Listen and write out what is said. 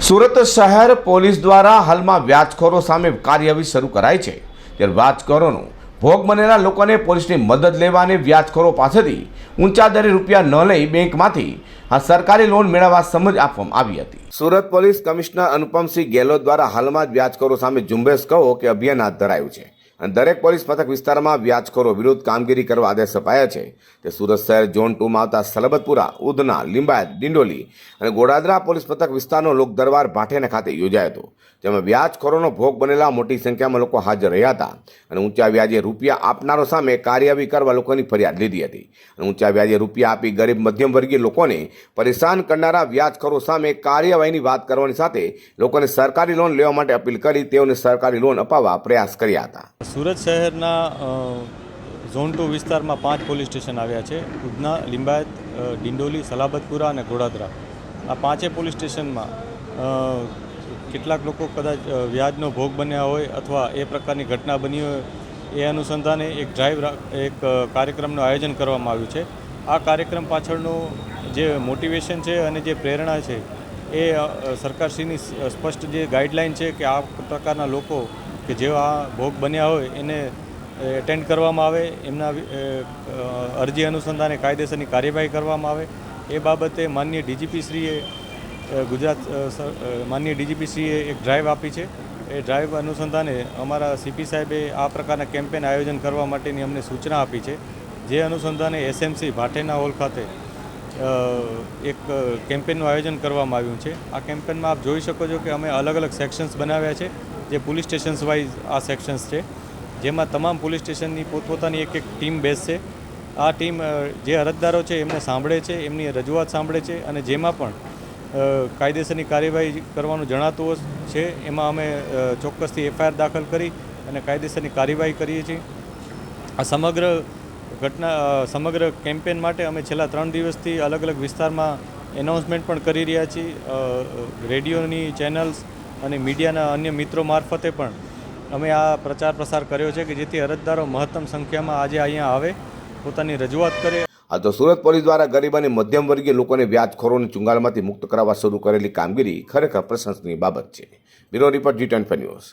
સુરત શહેર પોલીસ દ્વારા હાલમાં વ્યાજખોરો સામે કાર્યવાહી શરૂ કરાઈ છે। ત્યારે વ્યાજખોરોનો ભોગ બનેલા લોકોને પોલીસની મદદ લેવા અને વ્યાજખોરો પાસેથી ઊંચા દરે રૂપિયા ન લઈ બેંકમાંથી આ સરકારી લોન મેળવવા સમજ આપવામાં આવી હતી। સુરત પોલીસ કમિશનર અનુપમસિંહ ગેહલોત દ્વારા હાલમાં જ વ્યાજખોરો સામે ઝુંબેશ કહો કે અભિયાન હાથ ધરાયું છે અને દરેક પોલીસ મથક વિસ્તારમાં વ્યાજખોરો વિરુદ્ધ કામગીરી કરવા આદેશ અપાયા છે। તે સુરત શહેર ઝોન 2માં આવતા સલાબતપુરા, ઉધના, લિંબાયત, ડિંડોલી અને ગોડાદરા પોલીસ મથક વિસ્તારનો લોક દરબાર ભાટેના ખાતે યોજાયો હતો, જેમાં વ્યાજખોરોનો ભોગ બનેલા મોટી સંખ્યામાં લોકો હાજર રહ્યા હતા અને ઊંચા વ્યાજે રૂપિયા આપનારો સામે કાર્યવાહી કરવા લોકોની ફરિયાદ લીધી હતી અને ઊંચા વ્યાજે રૂપિયા આપી ગરીબ મધ્યમ વર્ગીય લોકોને પરેશાન કરનારા વ્યાજખોરો સામે કાર્યવાહીની વાત કરવાની સાથે લોકોને સરકારી લોન લેવા માટે અપીલ કરી તેઓને સરકારી લોન અપાવવા પ્રયાસ કર્યા હતા। સુરત શહેરના ઝોન 2 વિસ્તારમાં 5 પોલીસ સ્ટેશન આવ્યા છે। ઉધના, લિંબાયત, ડિંડોલી, સલાબતપુરા અને ગોડાદરા, આ 5 પોલીસ સ્ટેશનમાં કેટલાક લોકો કદાચ વ્યાજનો ભોગ બન્યા હોય અથવા એ પ્રકારની ઘટના બની હોય, એ અનુસંધાને એક કાર્યક્રમનું આયોજન કરવામાં આવ્યું છે। આ કાર્યક્રમ પાછળનું જે મોટિવેશન છે અને જે પ્રેરણા છે એ સરકારશ્રીની સ્પષ્ટ જે ગાઈડલાઇન છે કે આ પ્રકારના લોકો કે જેઓ આ ભોગ બન્યા હોય એને એટેન્ડ કરવામાં આવે, એમના અરજી અનુસંધાને કાયદેસરની કાર્યવાહી કરવામાં આવે। એ બાબતે માનનીય ડીજીપીશ્રીએ માનનીય ડીજીપીશ્રીએ એક ડ્રાઈવ આપી છે। એ ડ્રાઈવ અનુસંધાને અમારા સીપી સાહેબે આ પ્રકારના કેમ્પેન આયોજન કરવા માટેની અમને સૂચના આપી છે, જે અનુસંધાને એસએમસી ભાટેના હોલ ખાતે એક કેમ્પેનનું આયોજન કરવામાં આવ્યું છે। આ કેમ્પેનમાં આપ જોઈ શકો છો કે અમે અલગ અલગ સેક્શન્સ બનાવ્યા છે, જે પોલીસ સ્ટેશન્સ વાઇઝ આ સેક્શન્સ છે, જેમાં તમામ પોલીસ સ્ટેશનની પોતપોતાની એક ટીમ બેસશે। આ ટીમ જે અરજદારો છે એમને સાંભળે છે, એમની રજૂઆત સાંભળે છે અને જેમાં પણ કાયદેસરની કાર્યવાહી કરવાનું જણાતું છે એમાં અમે ચોક્કસથી એફઆઈઆર દાખલ કરી અને કાયદેસરની કાર્યવાહી કરીએ છીએ। આ સમગ્ર કેમ્પેન માટે અમે છેલ્લા 3 દિવસથી અલગ અલગ વિસ્તારમાં એનાઉન્સમેન્ટ પણ કરી રહ્યા છીએ। રેડિયોની ચેનલ્સ અને મીડિયાના અન્ય મિત્રો મારફતે પણ અમે આ પ્રચાર પ્રસાર કર્યો છે કે જેથી અરજદારો મહત્તમ સંખ્યામાં આજે અહીંયા આવે, પોતાની રજૂઆત કરે। આ તો સુરત પોલીસ દ્વારા ગરીબ અને મધ્યમ વર્ગીય લોકોને વ્યાજખોરોની ચુંગાલમાંથી મુક્ત કરાવવા શરૂ કરેલી કામગીરી ખરેખર પ્રશંસનીય બાબત છે। Bureau report G24 news.